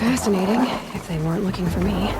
fascinating, if they weren't looking for me.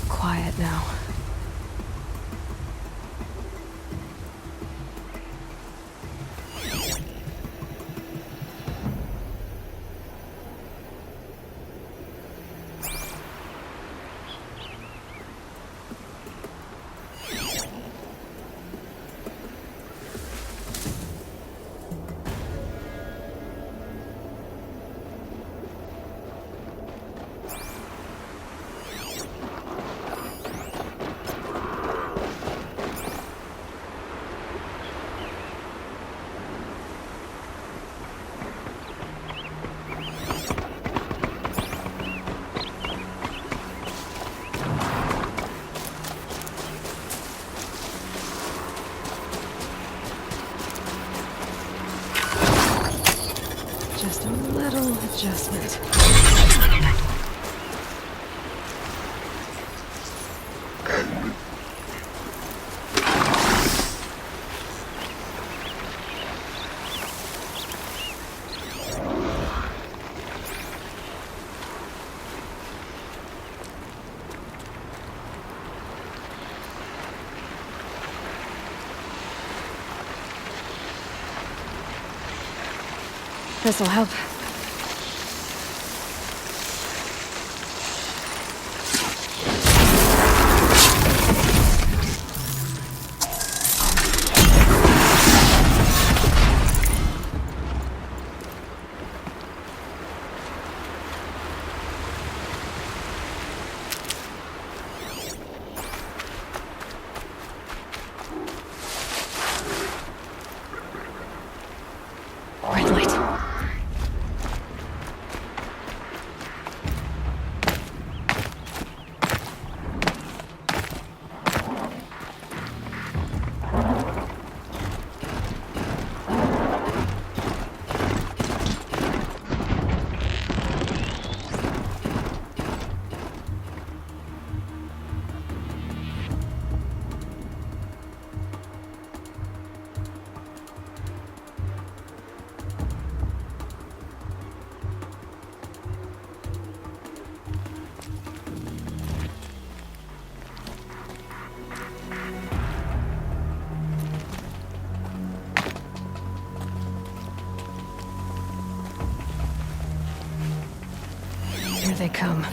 Quiet now. Just a little adjustment. This'll help. Red light. Here they come.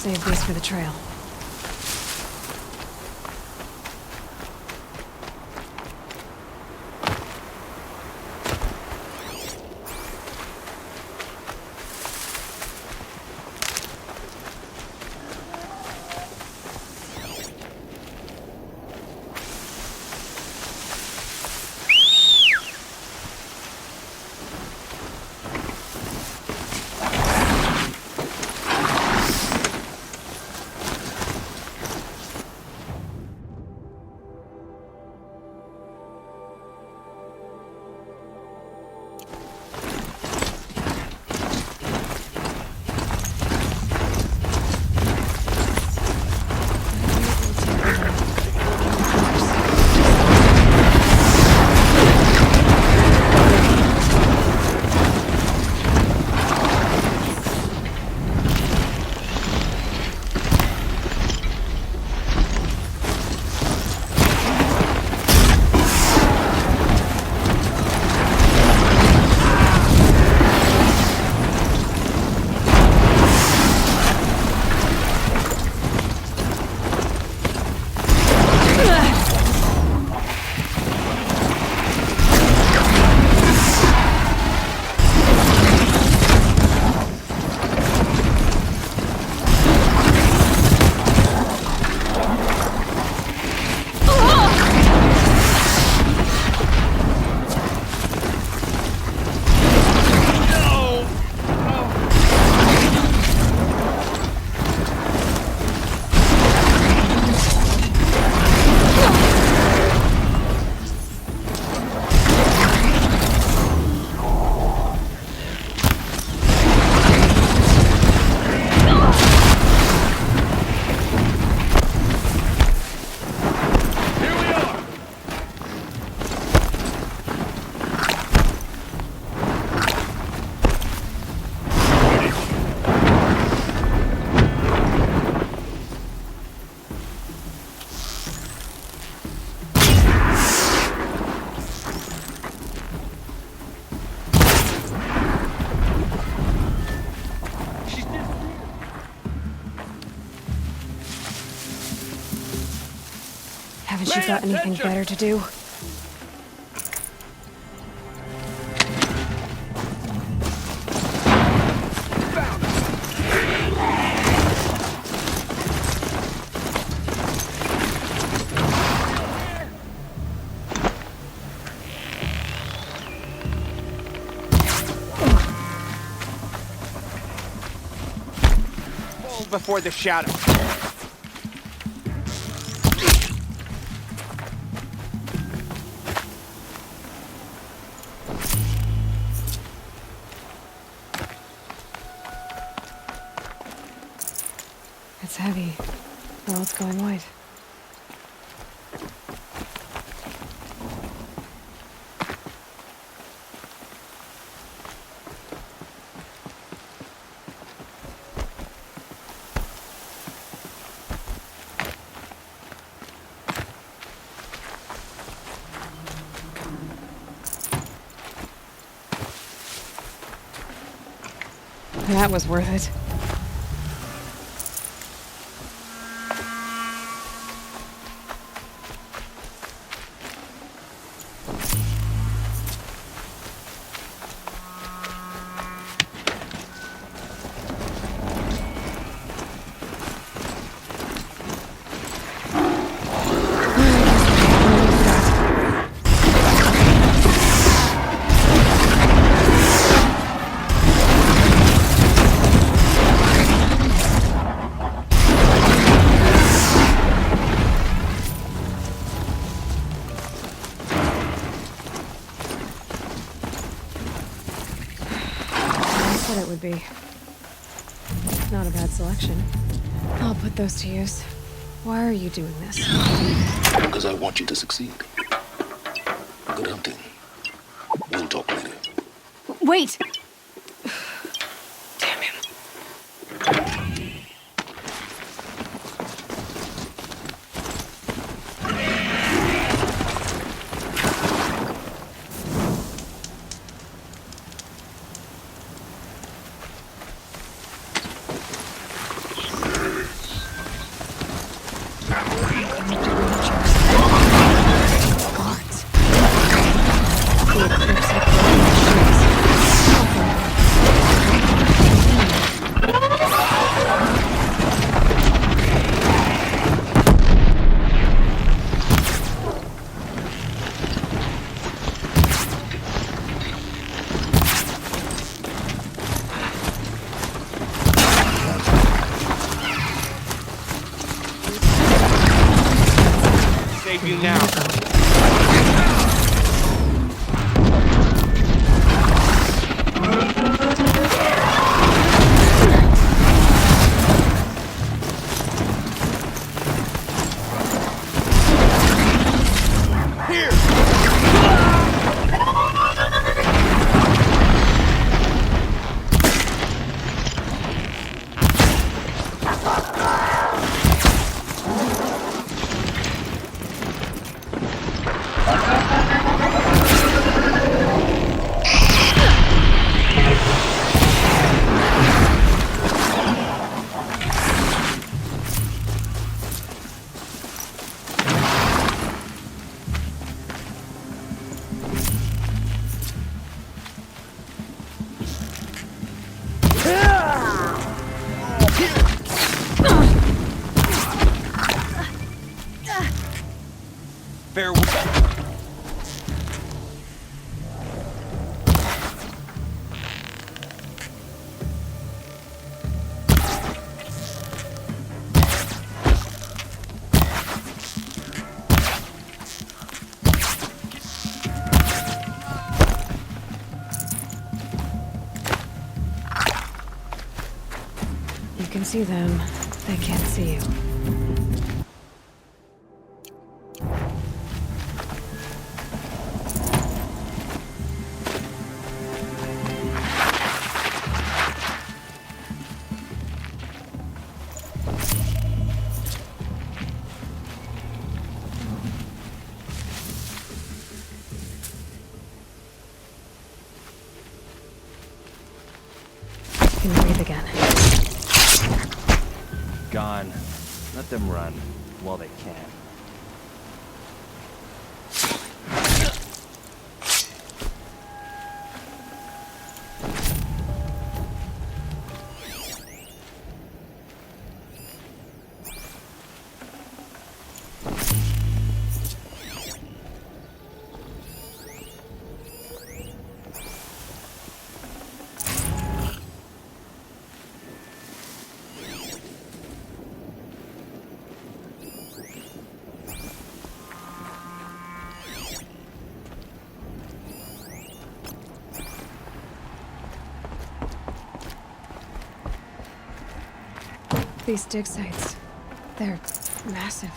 Save this for the trail. Haven't you got anything better to do? Before the shadow. It's heavy. Well, it's going white. That was worth it. said it would be. Not a bad selection. I'll put those to use. Why are you doing this? Because I want you to succeed. Good hunting. We'll talk later. Wait! Damn him. Guards. The eclipse had broken the shields. Save you now. Farewell. You can see them. They can't see you. You can breathe again. Gone. Let them run while they can. These dig sites, they're massive.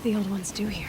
the old ones do here?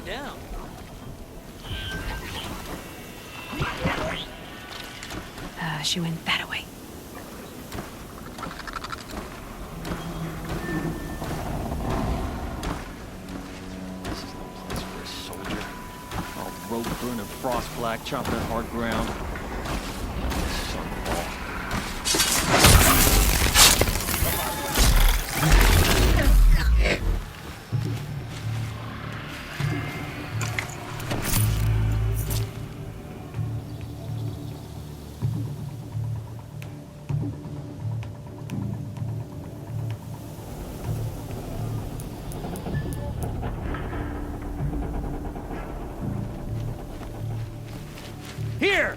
Down. She went that way. This is no place for a soldier. All rope burning, frost black, chopping at hard ground. Son of all. Here!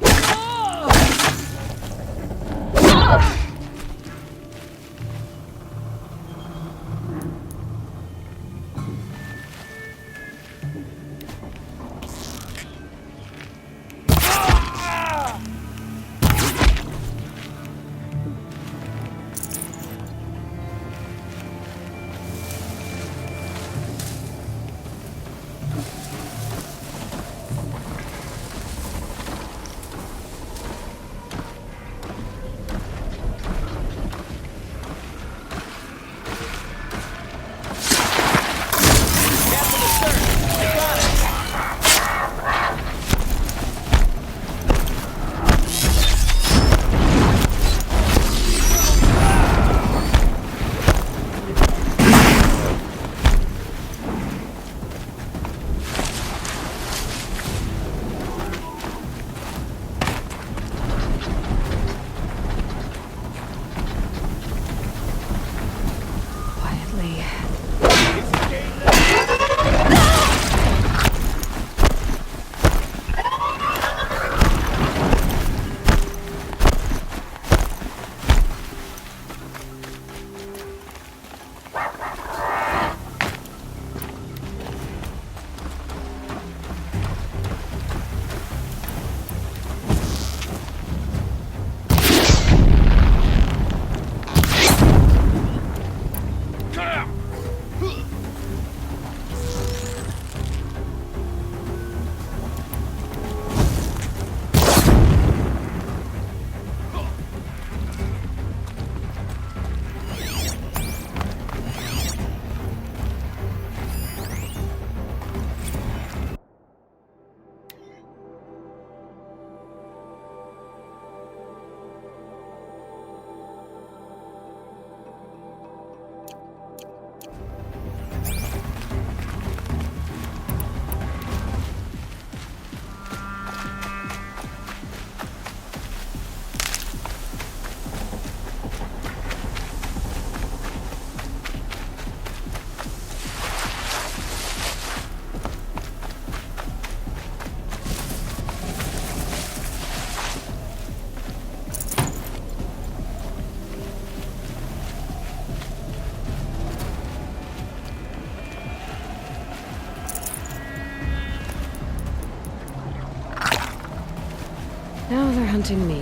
hunting me.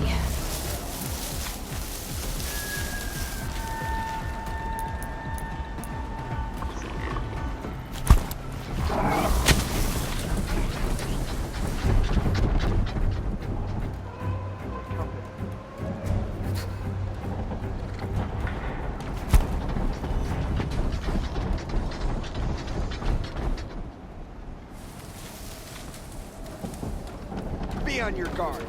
Be on your guard.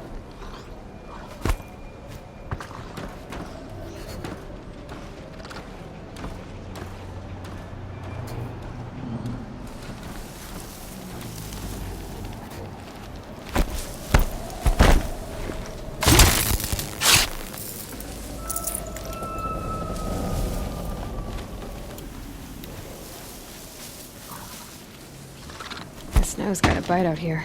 The snow's got a bite out here.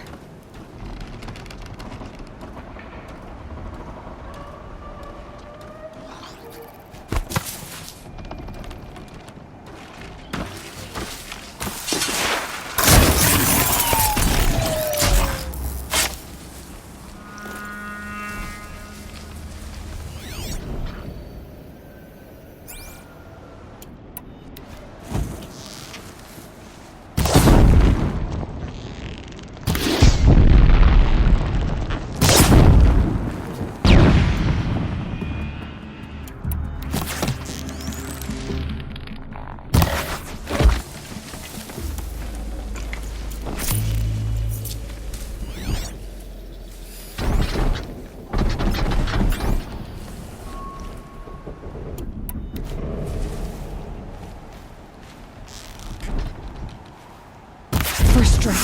First strike.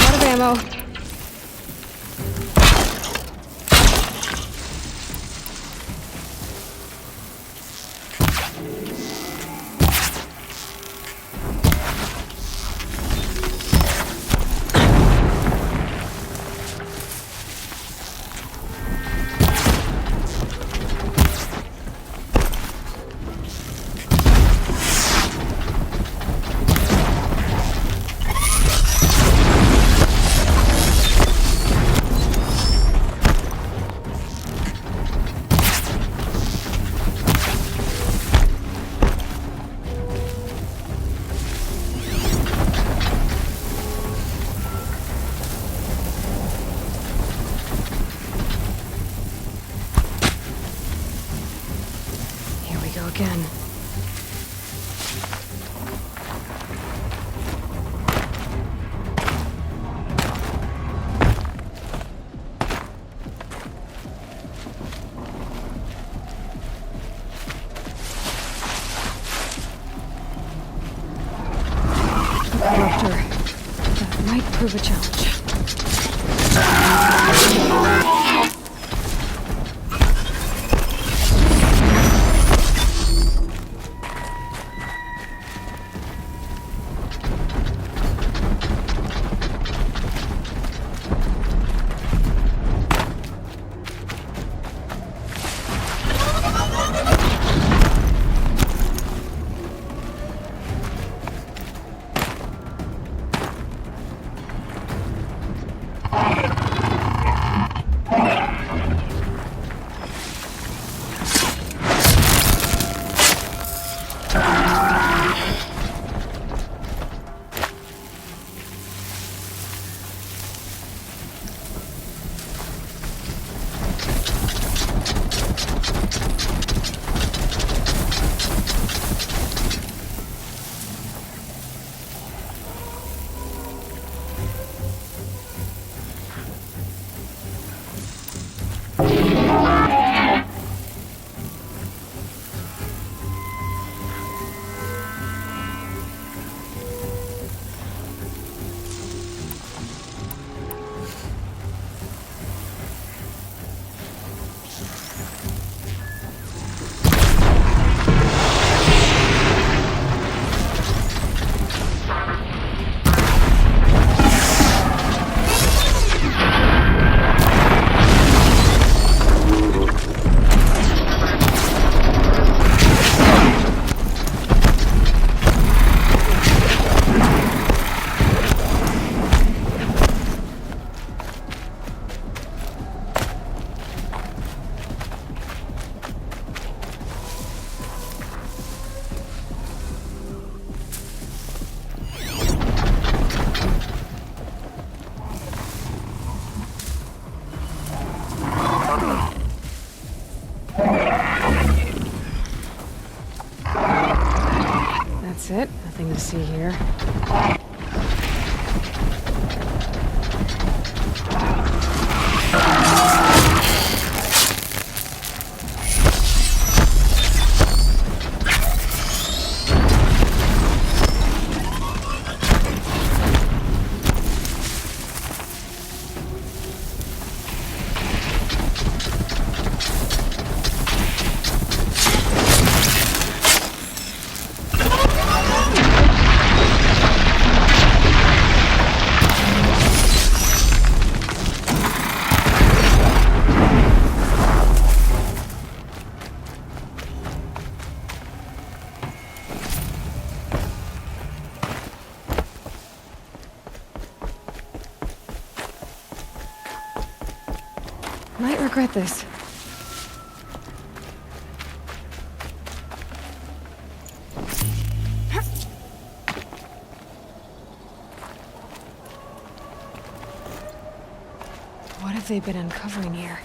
Out of ammo. Here we go again. Doctor, that might prove a challenge. exit. Nothing to see here. Might regret this. What have they been uncovering here?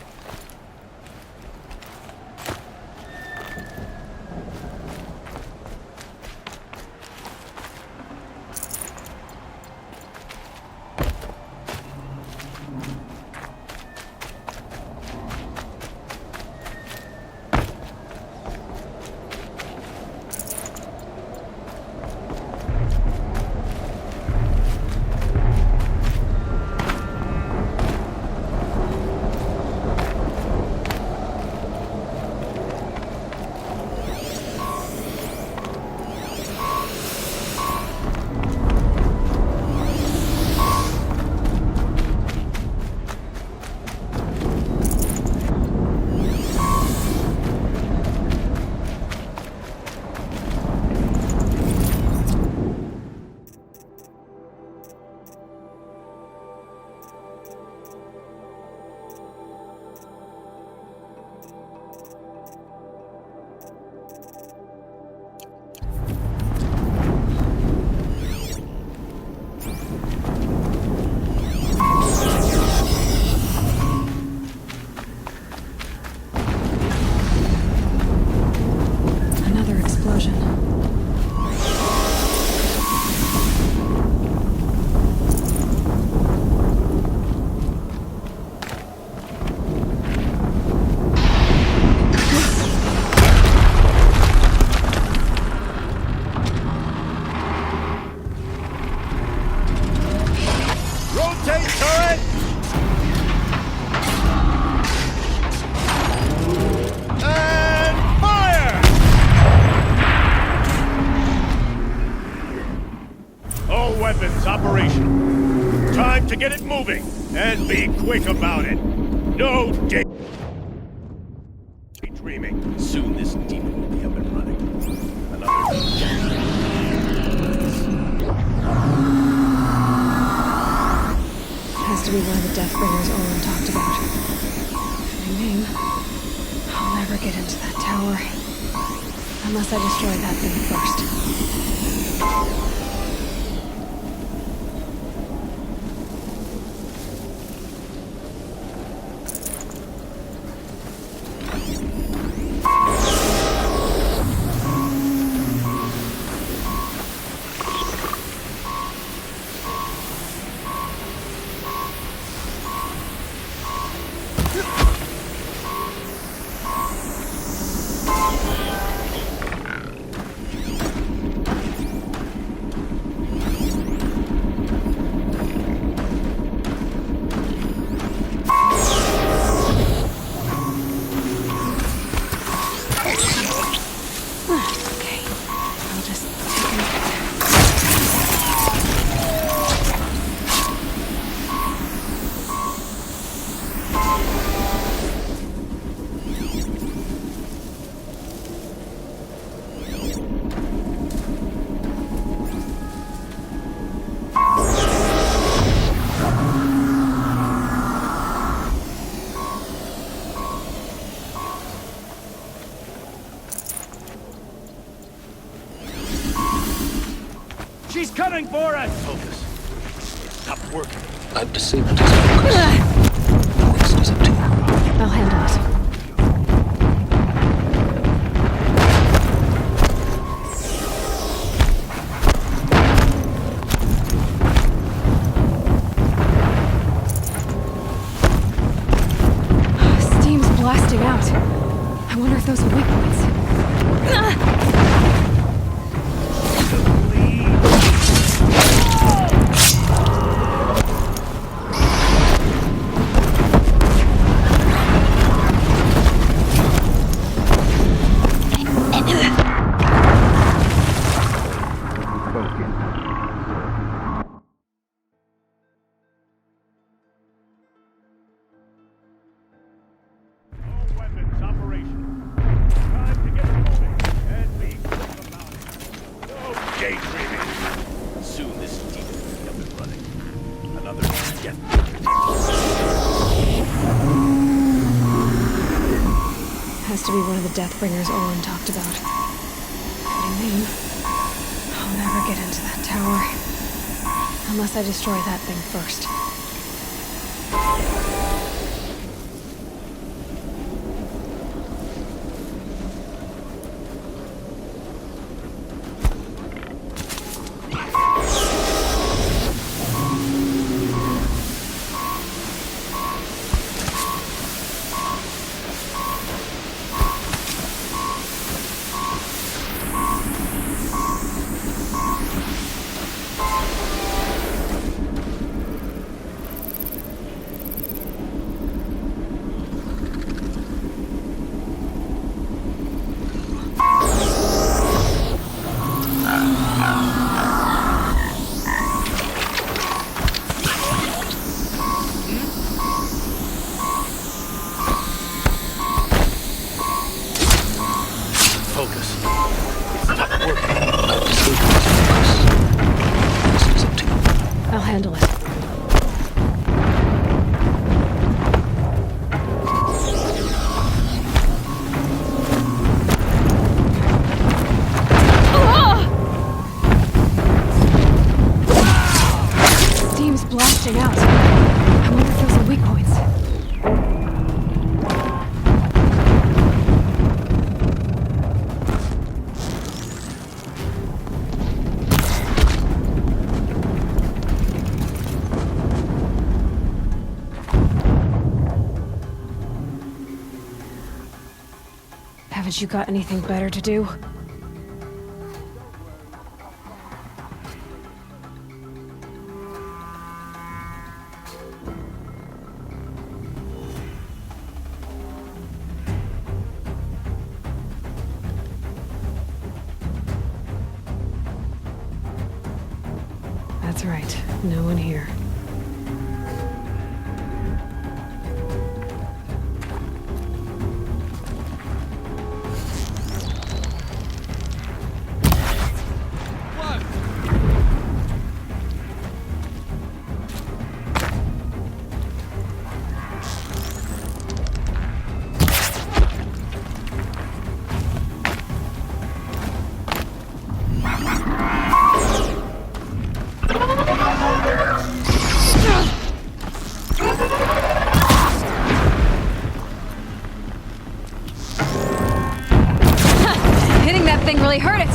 Another explosion. Rotate turret! And fire! All weapons operational. Time to get it moving, and be quick about it. No daydreaming. Soon this demon will be up and running. Has to be one of the Deathbringers Olin talked about. Fitting name. I'll never get into that tower. Unless I destroy that thing first. She's coming for us! Focus. Stop working. I've disabled his focus. The rest is up to you. I'll handle it. I wonder if those are weak points. All weapons operational. Time to get moving and be quick about it. No daydreaming. Soon this demon will be up and running. Another death. Has to be one of the Deathbringers Olin talked about. Pretty name. I'll never get into that tower. Unless I destroy that thing first. Focus. It's not working. I've disabled this focus. This is up to you. I'll handle it. Steam's blasting out. I wonder if those are weak points. Haven't you got anything better to do? That's right. No one here. Hitting that thing really hurt it!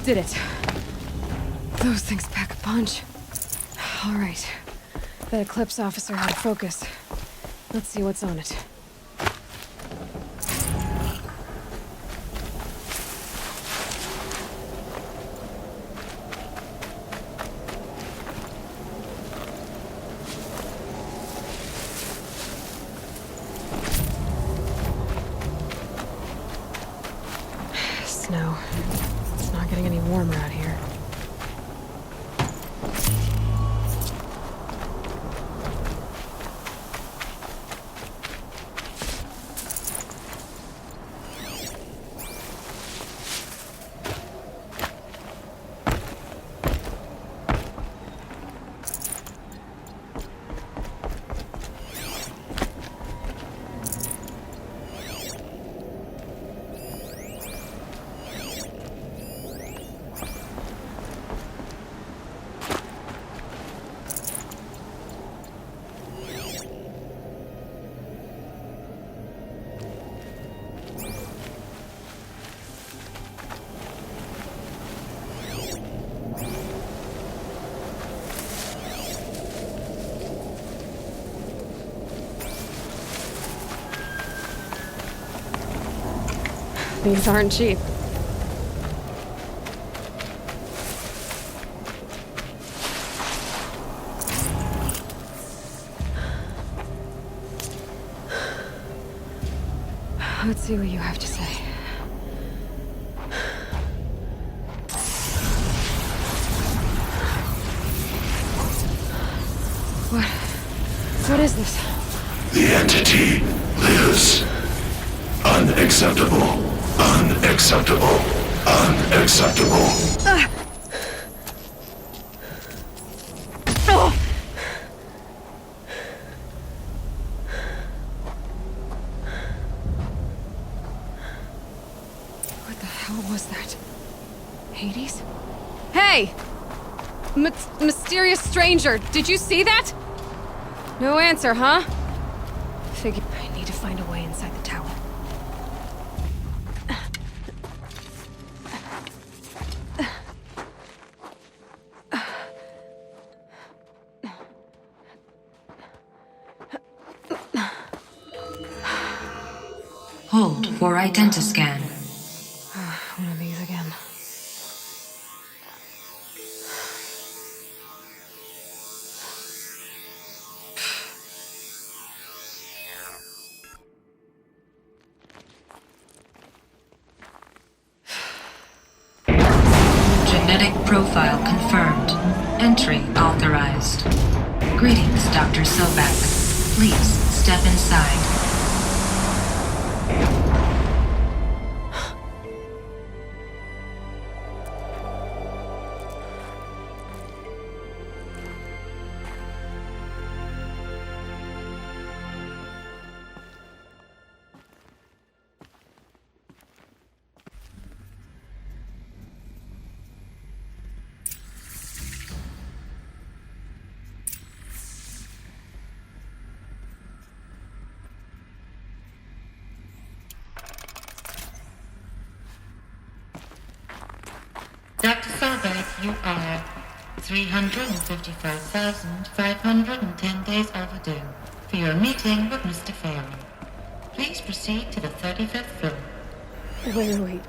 Did it. Those things pack a punch. All right. That Eclipse officer had focus. Let's see what's on it. Snow. It's not getting any warmer out here. These aren't cheap. Let's see what you have to say. What is this? The entity lives. Unacceptable. Unacceptable. Unacceptable. Oh! What the hell was that? Hades? Hey! Mysterious stranger, did you see that? No answer, huh? Figure I need to find a way inside the tower. Hold for identiscan. One of these again. Genetic profile confirmed. Entry authorized. Greetings, Dr. Sobek. Please step inside. Dr. Sobek, you are 355,510 days overdue for your meeting with Mr. Farrell. Please proceed to the 35th floor. Wait.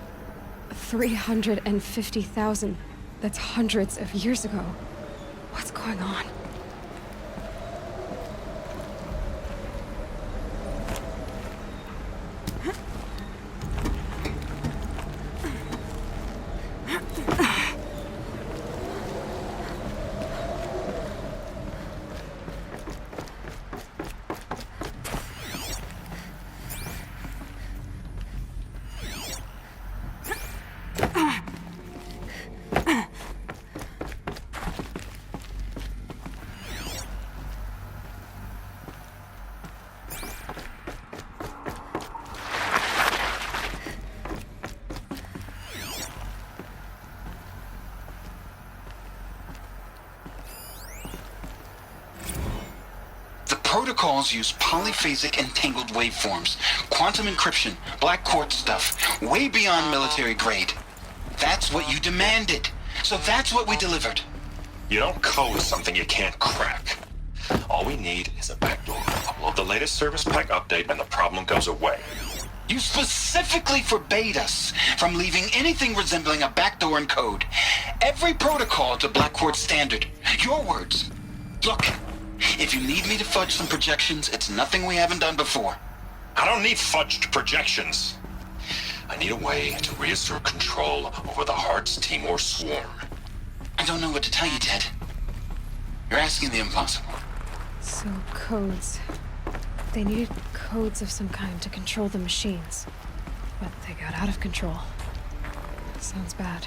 350,000. That's hundreds of years ago. What's going on? Protocols use polyphasic entangled waveforms, quantum encryption, black quartz stuff, way beyond military grade. That's what you demanded, so that's what we delivered. You don't code something you can't crack. All we need is a backdoor. Upload the latest service pack update and the problem goes away. You specifically forbade us from leaving anything resembling a backdoor in code. Every protocol to Black Quartz standard. Your words. Look, if you need me to fudge some projections, it's nothing we haven't done before. I don't need fudged projections. I need a way to reassert control over the Hearts Timor swarm. I don't know what to tell you, Ted. You're asking the impossible. So, codes. They needed codes of some kind to control the machines. But they got out of control. Sounds bad.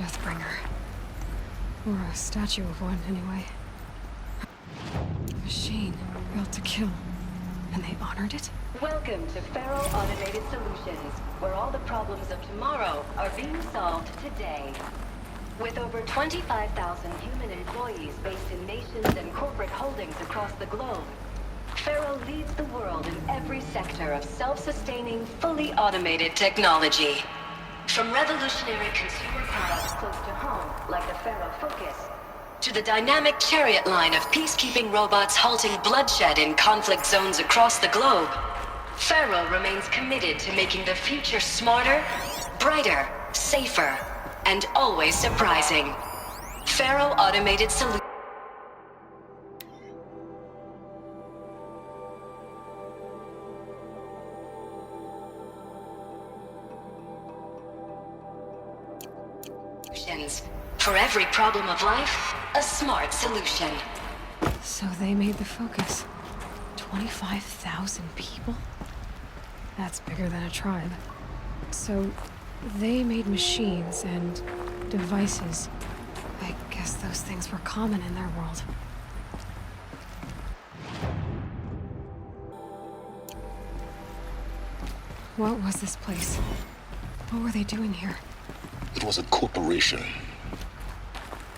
Deathbringer. Or a statue of one, anyway. A machine built to kill. And they honored it? Welcome to Faro Automated Solutions, where all the problems of tomorrow are being solved today. With over 25,000 human employees based in nations and corporate holdings across the globe, Faro leads the world in every sector of self-sustaining, fully automated technology. From revolutionary consumer products close to home, like the Faro Focus, to the dynamic Chariot line of peacekeeping robots halting bloodshed in conflict zones across the globe, Faro remains committed to making the future smarter, brighter, safer, and always surprising. Faro Automated Solutions. For every problem of life, a smart solution. So they made the Focus. 25,000 people? That's bigger than a tribe. So they made machines and devices. I guess those things were common in their world. What was this place? What were they doing here? It was a corporation.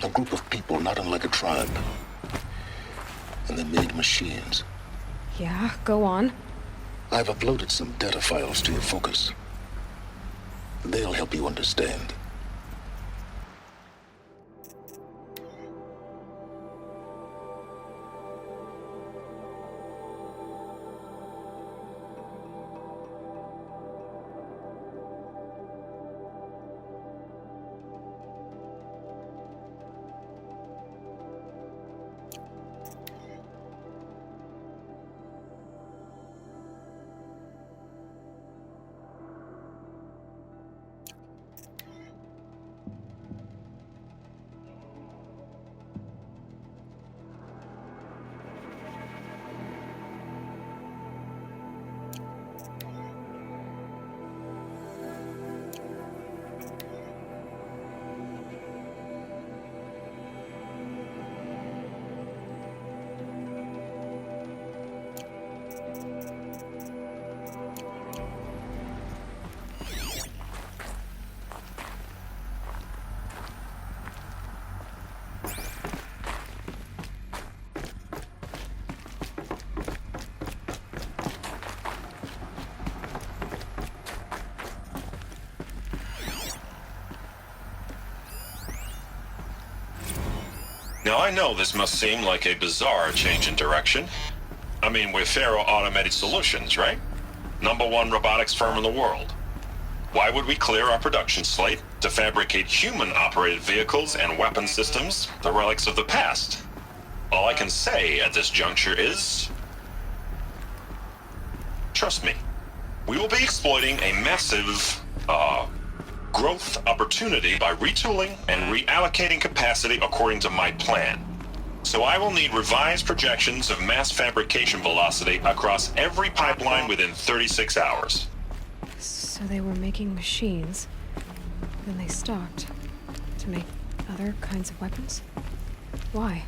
A group of people not unlike a tribe. And they made machines. Yeah, go on. I've uploaded some data files to your Focus. They'll help you understand. Now, I know this must seem like a bizarre change in direction. I mean, we're Faro Automated Solutions, right? #1 robotics firm in the world. Why would we clear our production slate to fabricate human-operated vehicles and weapon systems, the relics of the past? All I can say at this juncture is... trust me. We will be exploiting a massive, growth opportunity by retooling and reallocating capacity according to my plan. So I will need revised projections of mass fabrication velocity across every pipeline within 36 hours. So they were making machines, then they stopped to make other kinds of weapons? Why?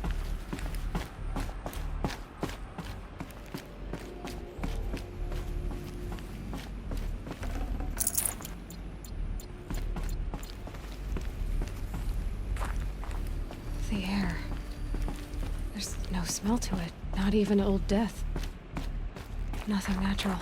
The air. There's no smell to it, not even old death. Nothing natural.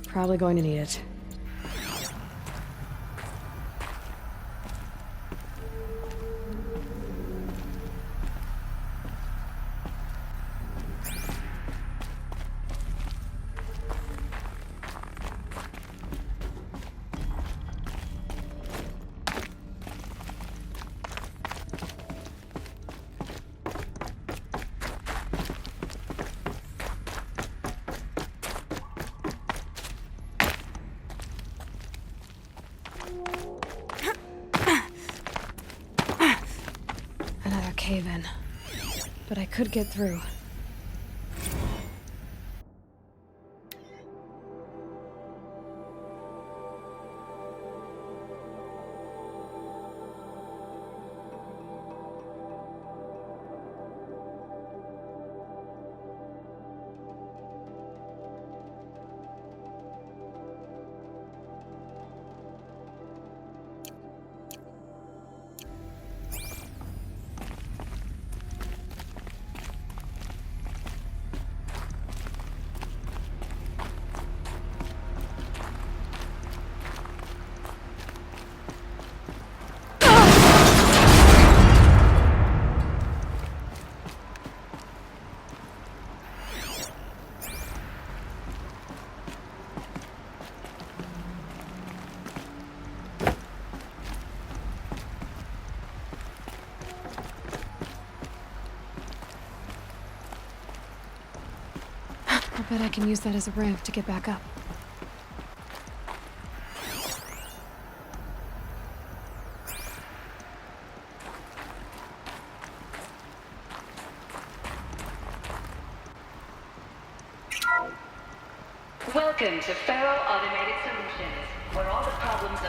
Probably going to need it. cave-in. But I could get through. I bet I can use that as a ramp to get back up. Welcome to Faro Automated Solutions, where all the problems of...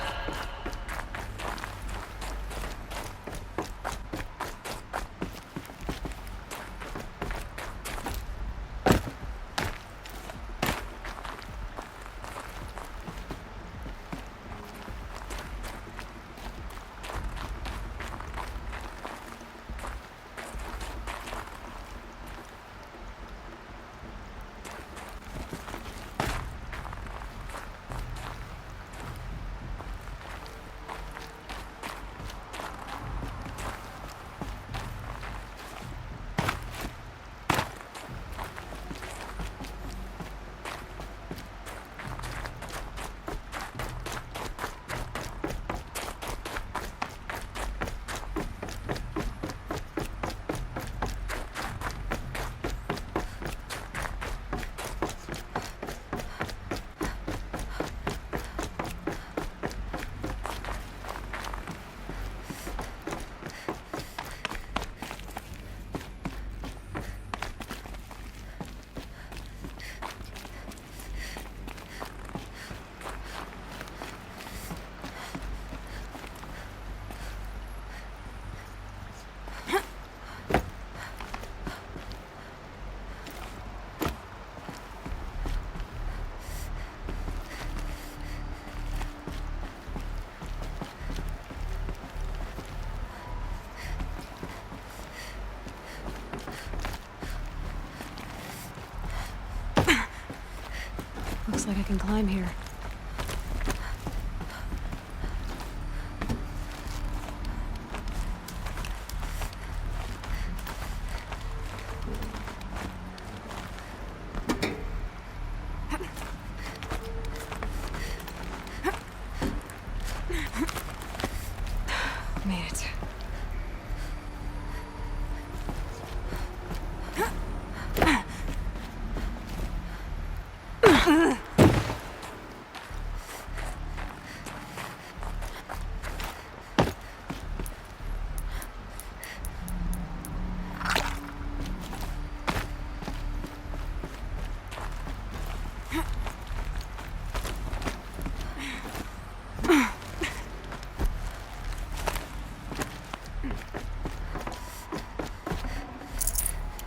Looks like I can climb here. Made it.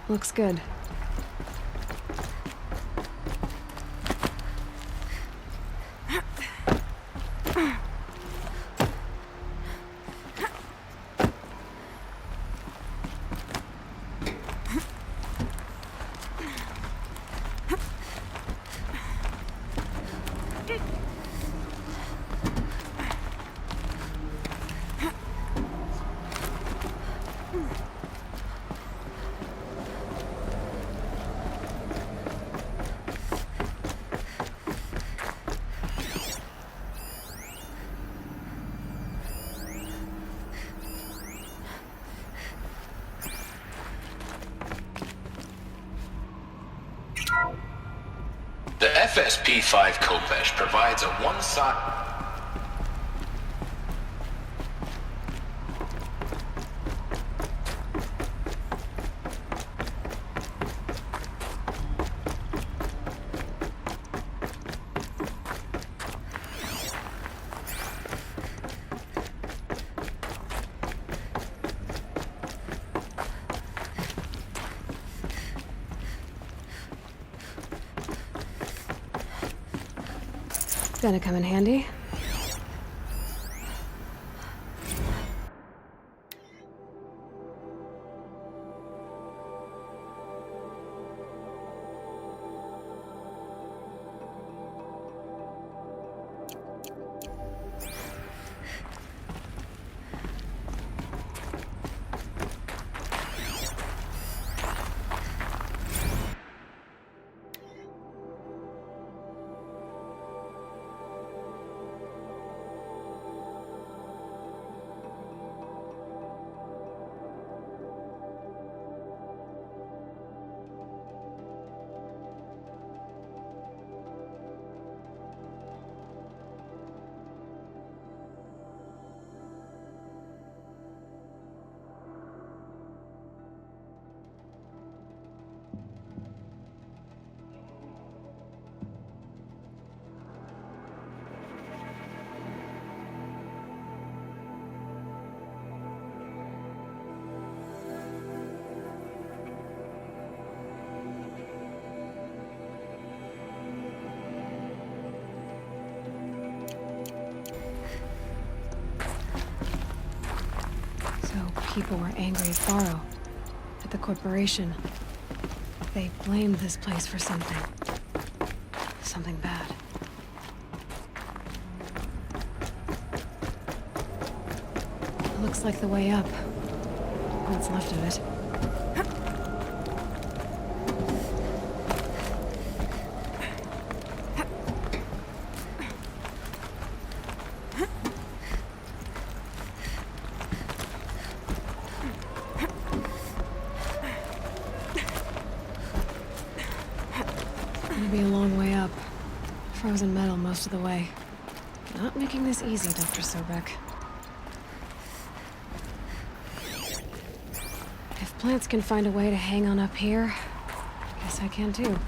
Looks good. The FSP-5 Khopesh provides a one-side... gonna come in handy. People were angry at Faro, at the corporation. They blamed this place for something. Something bad. It looks like the way up. What's left of it. Gonna be a long way up. Frozen metal most of the way. Not making this easy, Dr. Sobek. If plants can find a way to hang on up here, guess I can too.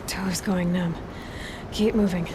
Toes going numb. Keep moving.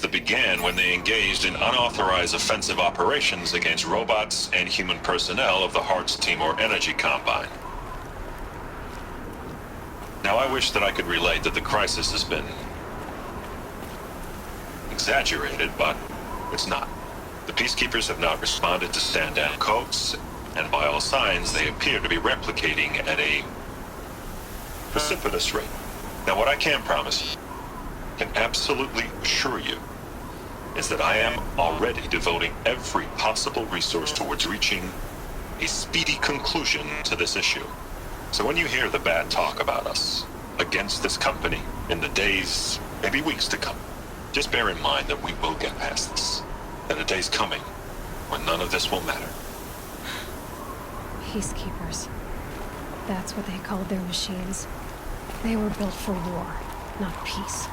That began when they engaged in unauthorized offensive operations against robots and human personnel of the Hearts Timor Energy Combine. Now, I wish that I could relate that the crisis has been exaggerated, but it's not. The Peacekeepers have not responded to stand-down codes, and by all signs, they appear to be replicating at a precipitous rate. Now, what I can promise you, can absolutely assure you, is that I am already devoting every possible resource towards reaching a speedy conclusion to this issue. So when you hear the bad talk about us against this company in the days, maybe weeks to come, just bear in mind that we will get past this. That a day's coming when none of this will matter. Peacekeepers. That's what they called their machines. They were built for war, not peace.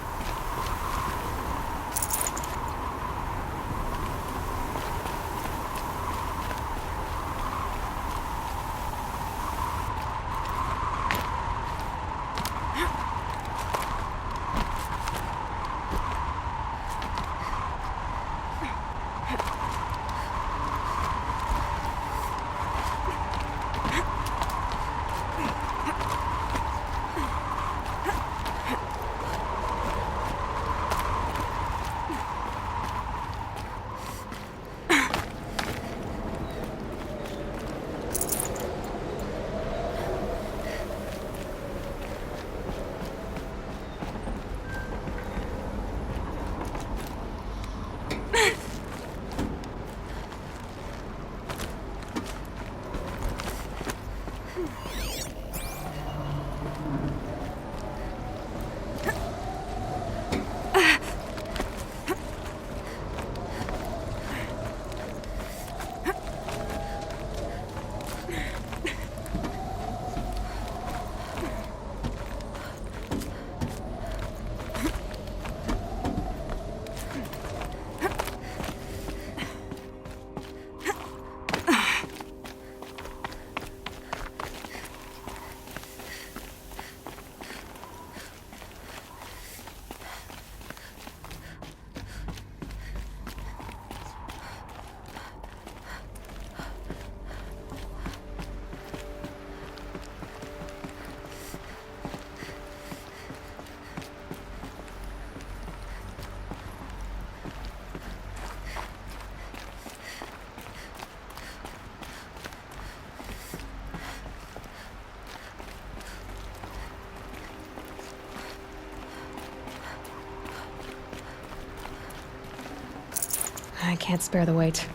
can't spare the weight.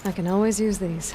I can always use these.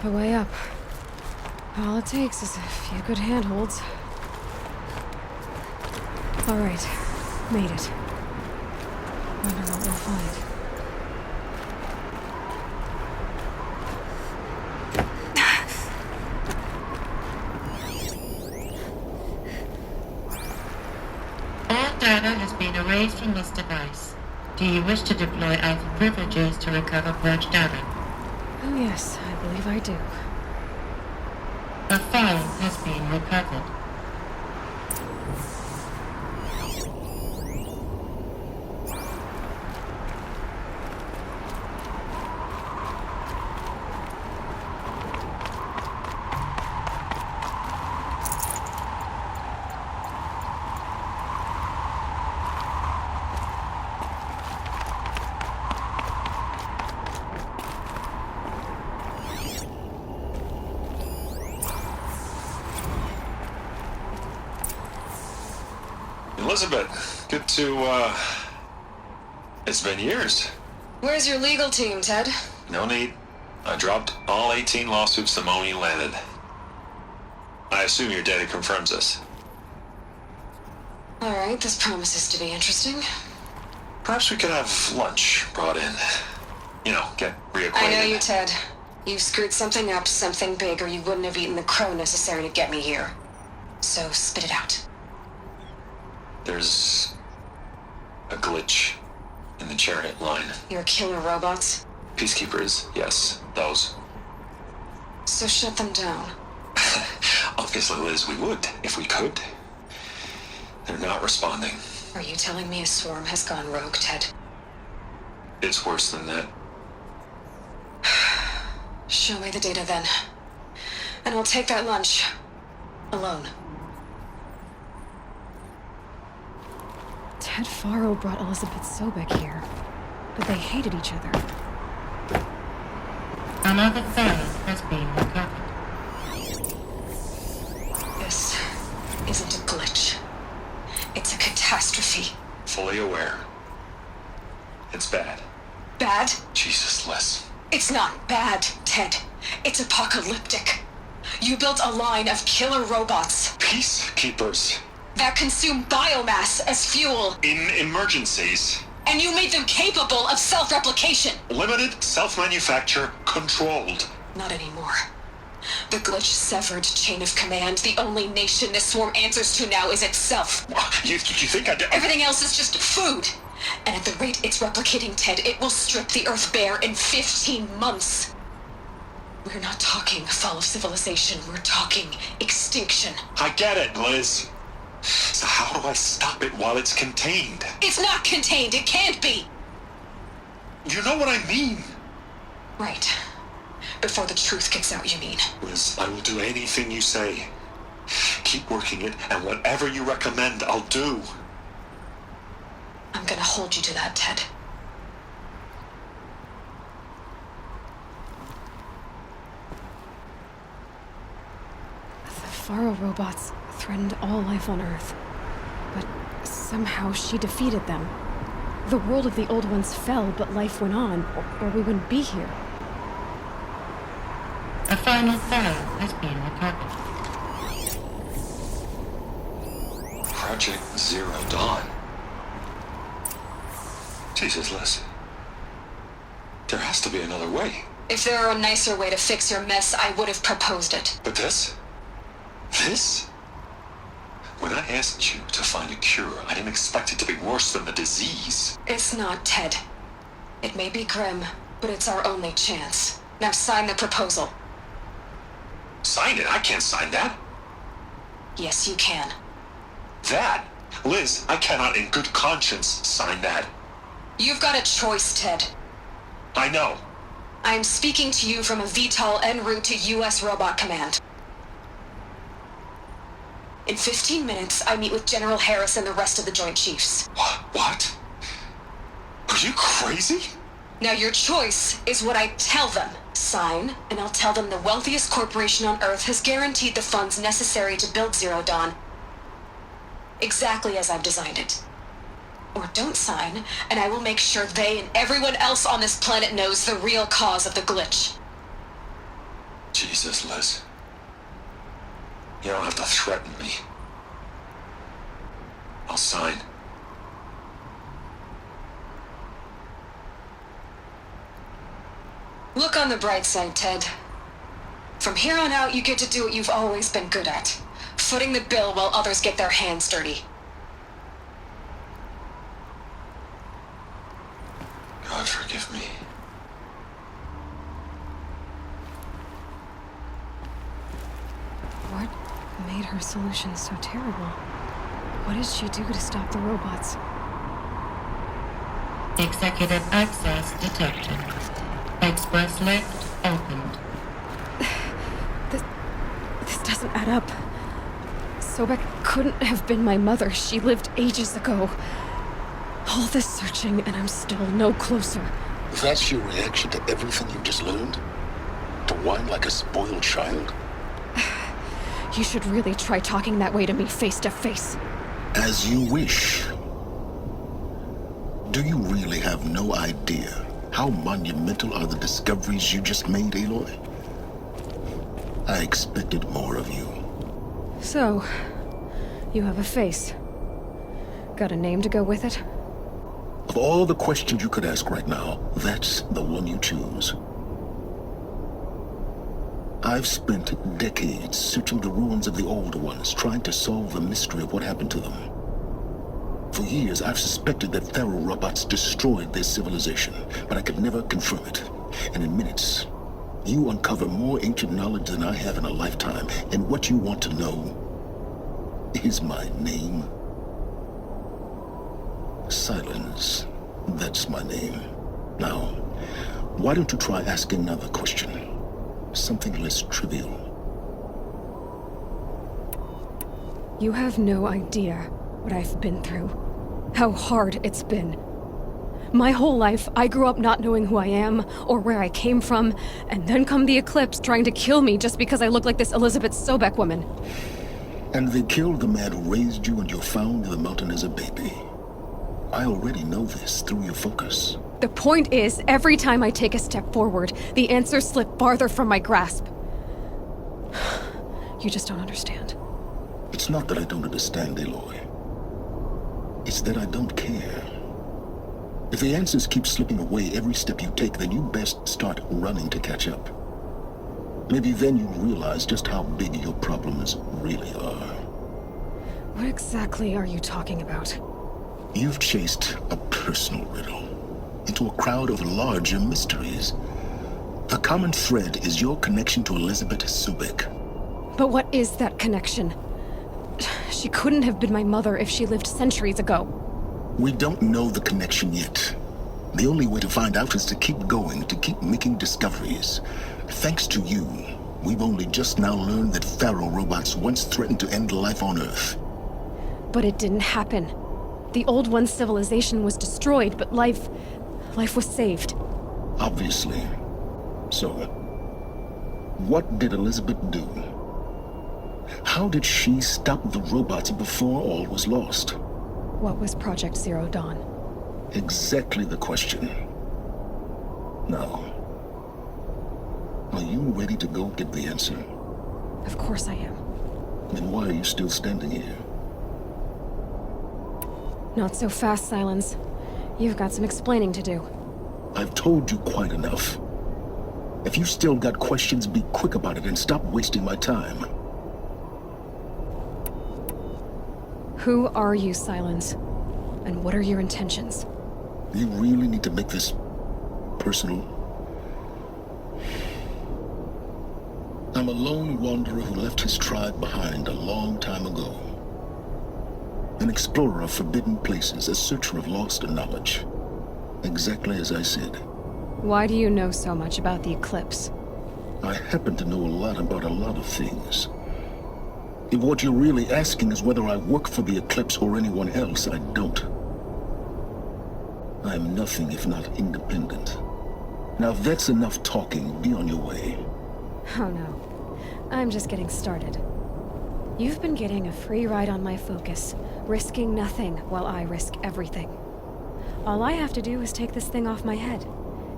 A way up. All it takes is a few good handholds. All right, made it. Wonder what we'll find. All data has been erased from this device. Do you wish to deploy Alpha privileges to recover purged data? Oh yes, I believe I do. A file has been recovered. Elizabeth, good to, it's been years. Where's your legal team, Ted? No need. I dropped all 18 lawsuits the moment you landed. I assume your data confirms this. All right, this promises to be interesting. Perhaps we could have lunch brought in. You know, get reacquainted. I know you, Ted. You screwed something up, something big, or you wouldn't have eaten the crow necessary to get me here. So spit it out. There's a glitch in the chariot line. Your killer robots? Peacekeepers, yes, those. So shut them down. Obviously, Liz, we would, if we could. They're not responding. Are you telling me a swarm has gone rogue, Ted? It's worse than that. Show me the data then. And I'll take that lunch. Alone. Ted Faro brought Elizabeth Sobek here, but they hated each other. Another file has been recovered. This isn't a glitch. It's a catastrophe. Fully aware. It's bad. Bad? Jesus, Liz. It's not bad, Ted. It's apocalyptic. You built a line of killer robots Peacekeepers. that consume biomass as fuel, In emergencies. and you made them capable of self-replication. Limited, self-manufacture, controlled. Not anymore. The glitch severed chain of command. The only nation this swarm answers to now is itself. You think I'd... Everything else is just food. And at the rate it's replicating, Ted, it will strip the Earth bare in 15 months. We're not talking fall of civilization. We're talking extinction. I get it, Liz. So how do I stop it while it's contained? It's not contained. It can't be. You know what I mean. Right. Before the truth kicks out, you mean? Liz, I will do anything you say. Keep working it, and whatever you recommend, I'll do. I'm gonna hold you to that, Ted. The Faro robots threatened all life on Earth. But somehow she defeated them. The world of the old ones fell, but life went on, or we wouldn't be here. A final Pharaoh has been recovered. Project Zero Dawn. Jesus, Liz. There has to be another way. If there were a nicer way to fix your mess, I would have proposed it. But this? This? When I asked you to find a cure, I didn't expect it to be worse than the disease. It's not, Ted. It may be grim, but it's our only chance. Now sign the proposal. Sign it? I can't sign that. Yes, you can. That? Liz, I cannot in good conscience sign that. You've got a choice, Ted. I know. I'm speaking to you from a VTOL en route to U.S. Robot Command. In 15 minutes, I meet with General Harris and the rest of the Joint Chiefs. What? Are you crazy? Now your choice is what I tell them. Sign, and I'll tell them the wealthiest corporation on Earth has guaranteed the funds necessary to build Zero Dawn. Exactly as I've designed it. Or don't sign, and I will make sure they and everyone else on this planet knows the real cause of the glitch. Jesus, Liz. You don't have to threaten me. I'll sign. Look on the bright side, Ted. From here on out, you get to do what you've always been good at. Footing the bill while others get their hands dirty. God forgive me. What made her solution so terrible? What did she do to stop the robots? Executive access detected. Express lift opened. This doesn't add up. Sobek couldn't have been my mother. She lived ages ago. All this searching, and I'm still no closer. That's your reaction to everything you just learned? To whine like a spoiled child? You should really try talking that way to me face to face. As you wish. Do you really have no idea how monumental are the discoveries you just made, Aloy? I expected more of you. So, you have a face. Got a name to go with it? Of all the questions you could ask right now, that's the one you choose. I've spent decades searching the ruins of the older ones, trying to solve the mystery of what happened to them. For years, I've suspected that Faro robots destroyed their civilization, but I could never confirm it. And in minutes, you uncover more ancient knowledge than I have in a lifetime, and what you want to know is my name. Silence. That's my name. Now, why don't you try asking another question? Something less trivial. You have no idea what I've been through. How hard it's been. My whole life, I grew up not knowing who I am or where I came from, and then come the Eclipse trying to kill me just because I look like this Elizabeth Sobek woman. And they killed the man who raised you and you found in the mountain as a baby. I already know this through your focus. The point is, every time I take a step forward, the answers slip farther from my grasp. You just don't understand. It's not that I don't understand, Aloy. It's that I don't care. If the answers keep slipping away every step you take, then you best start running to catch up. Maybe then you'll realize just how big your problems really are. What exactly are you talking about? You've chased a personal riddle into a crowd of larger mysteries. The common thread is your connection to Elizabeth Sobek. But what is that connection? She couldn't have been my mother if she lived centuries ago. We don't know the connection yet. The only way to find out is to keep going, to keep making discoveries. Thanks to you, we've only just now learned that Faro robots once threatened to end life on Earth. But it didn't happen. The Old One's civilization was destroyed, but life was saved. Obviously. So, what did Elizabeth do? How did she stop the robots before all was lost? What was Project Zero Dawn? Exactly the question. Now, are you ready to go get the answer? Of course I am. Then why are you still standing here? Not so fast, Silence. You've got some explaining to do. I've told you quite enough. If you still got questions, be quick about it and stop wasting my time. Who are you, Silence? And what are your intentions? You really need to make this personal? I'm a lone wanderer who left his tribe behind a long time ago. An explorer of forbidden places, a searcher of lost knowledge. Exactly as I said. Why do you know so much about the Eclipse? I happen to know a lot about a lot of things. If what you're really asking is whether I work for the Eclipse or anyone else, I don't. I am nothing if not independent. Now if that's enough talking, be on your way. Oh no. I'm just getting started. You've been getting a free ride on my focus, risking nothing while I risk everything. All I have to do is take this thing off my head,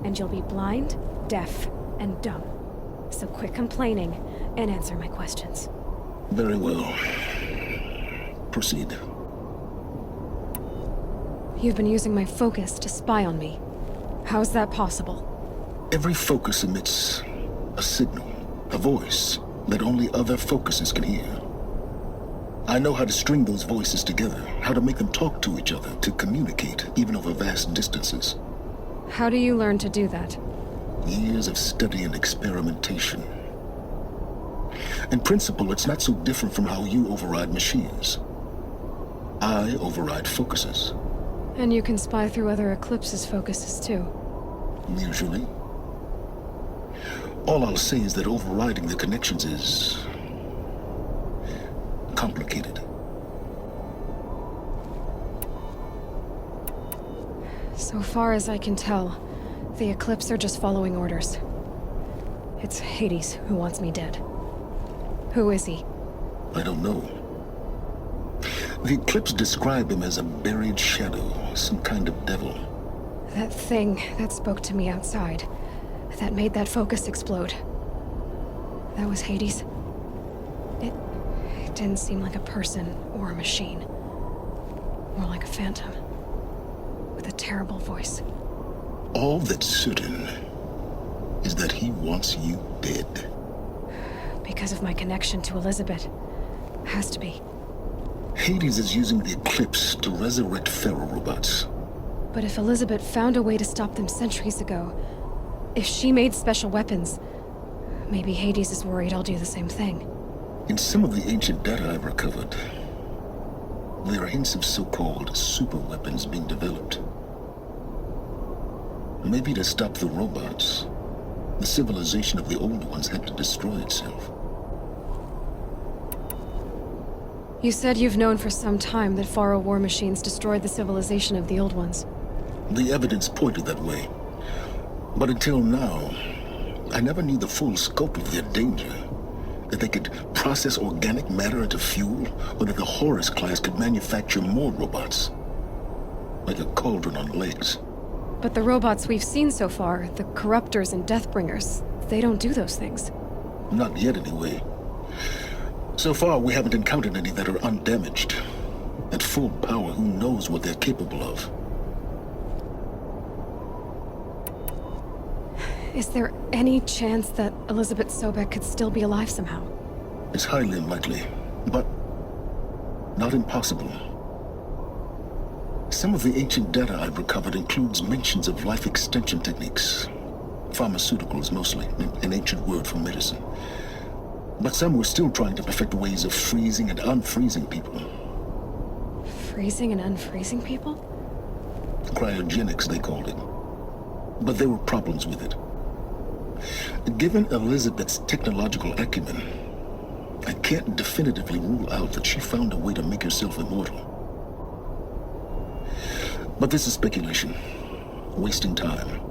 and you'll be blind, deaf, and dumb. So quit complaining and answer my questions. Very well. Proceed. You've been using my focus to spy on me. How's that possible? Every focus emits a signal, a voice that only other focuses can hear. I know how to string those voices together, how to make them talk to each other, to communicate, even over vast distances. How do you learn to do that? Years of study and experimentation. In principle, it's not so different from how you override machines. I override focuses. And you can spy through other Eclipse's focuses too. Usually. All I'll say is that overriding the connections is complicated. So far as I can tell, the Eclipse are just following orders. It's Hades who wants me dead. Who is he? I don't know. The Eclipse describe him as a buried shadow, some kind of devil. That thing that spoke to me outside, that made that focus explode. That was Hades. It didn't seem like a person or a machine. More like a phantom. With a terrible voice. All that's certain is that he wants you dead. Because of my connection to Elizabeth. Has to be. Hades is using the Eclipse to resurrect Faro robots. But if Elizabeth found a way to stop them centuries ago, if she made special weapons, maybe Hades is worried I'll do the same thing. In some of the ancient data I've recovered, there are hints of so-called super weapons being developed. Maybe to stop the robots, the civilization of the old ones had to destroy itself. You said you've known for some time that Faro war machines destroyed the civilization of the old ones. The evidence pointed that way. But until now, I never knew the full scope of their danger. That they could process organic matter into fuel, or that the Horus class could manufacture more robots. Like a cauldron on legs. But the robots we've seen so far, the Corruptors and Deathbringers, they don't do those things. Not yet, anyway. So far, we haven't encountered any that are undamaged. At full power, who knows what they're capable of? Is there any chance that Elizabeth Sobek could still be alive somehow? It's highly unlikely, but not impossible. Some of the ancient data I've recovered includes mentions of life extension techniques. Pharmaceuticals, mostly, an ancient word for medicine. But some were still trying to perfect ways of freezing and unfreezing people. Freezing and unfreezing people? Cryogenics, they called it. But there were problems with it. Given Elizabeth's technological acumen, I can't definitively rule out that she found a way to make herself immortal. But this is speculation, wasting time.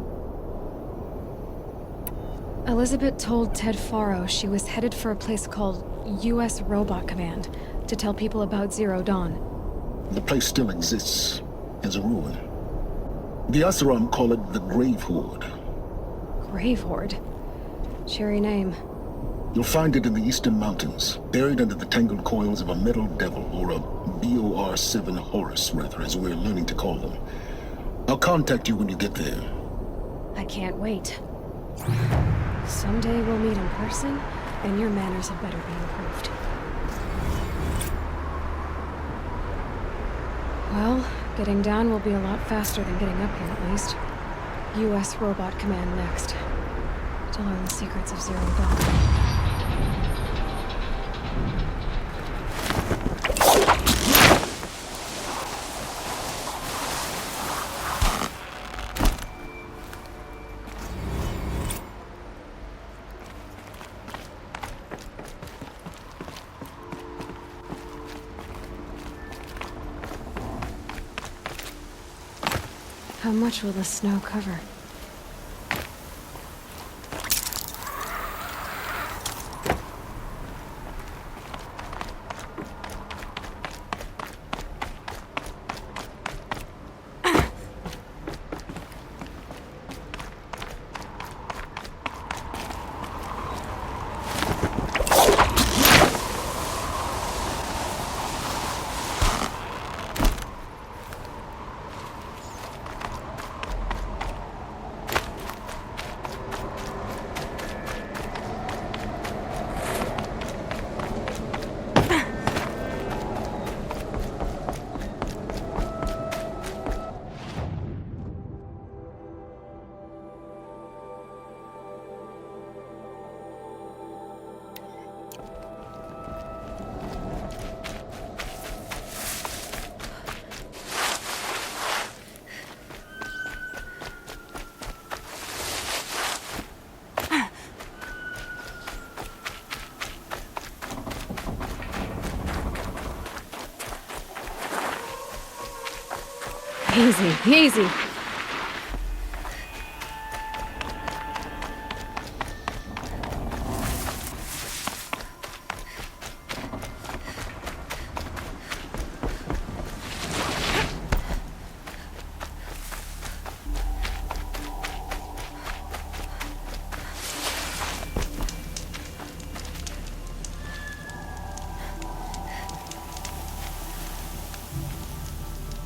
Elizabeth told Ted Faro she was headed for a place called U.S. Robot Command to tell people about Zero Dawn. The place still exists as a ruin. The Oseram call it the Grave Horde. Grave Horde? Cheery name. You'll find it in the Eastern Mountains, buried under the tangled coils of a metal devil, or a BOR-7 Horus, rather, as we're learning to call them. I'll contact you when you get there. I can't wait. Someday we'll meet in person, and your manners had better be improved. Well, getting down will be a lot faster than getting up here, at least. U.S. Robot Command next. To learn the secrets of Zero Dawn. How much will the snow cover? Easy, easy.